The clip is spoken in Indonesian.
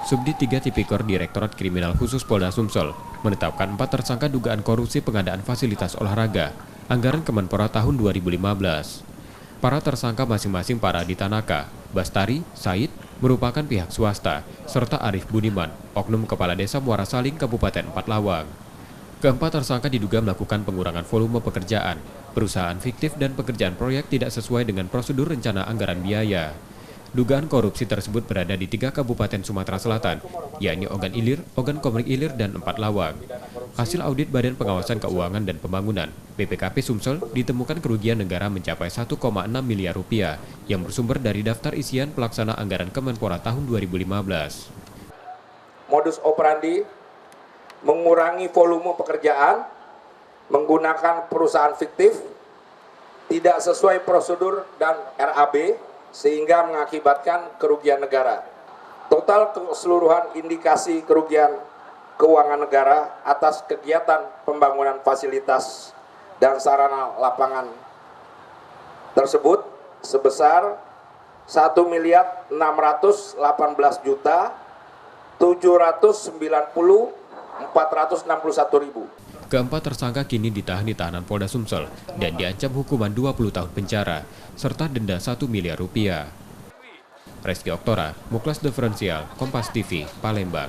Subdit 3 Tipikor Direktorat Kriminal Khusus Polda Sumsel menetapkan 4 tersangka dugaan korupsi pengadaan fasilitas olahraga anggaran Kemenpora tahun 2015. Para tersangka masing-masing Paradita Naka, Bastari, Said merupakan pihak swasta, serta Arif Budiman, oknum Kepala Desa Muara Saling, Kabupaten Empathlawang. Keempat tersangka diduga melakukan pengurangan volume pekerjaan, perusahaan fiktif dan pekerjaan proyek tidak sesuai dengan prosedur rencana anggaran biaya. Dugaan korupsi tersebut berada di 3 kabupaten Sumatera Selatan, yakni Ogan Ilir, Ogan Komering Ilir, dan Empathlawang. Hasil audit Badan Pengawasan Keuangan dan Pembangunan (BPKP) Sumsel ditemukan kerugian negara mencapai 1,6 miliar rupiah yang bersumber dari daftar isian pelaksana anggaran Kemenpora tahun 2015. Modus operandi mengurangi volume pekerjaan, menggunakan perusahaan fiktif, tidak sesuai prosedur dan RAB, sehingga mengakibatkan kerugian negara. Total keseluruhan indikasi kerugian keuangan negara atas kegiatan pembangunan fasilitas dan sarana lapangan tersebut sebesar Rp1.618.790.461. Keempat tersangka kini ditahan di tahanan Polda Sumsel dan diancam hukuman 20 tahun penjara serta denda 1 miliar rupiah. Reski Oktora, Muklas Diferensial, Kompas TV, Palembang.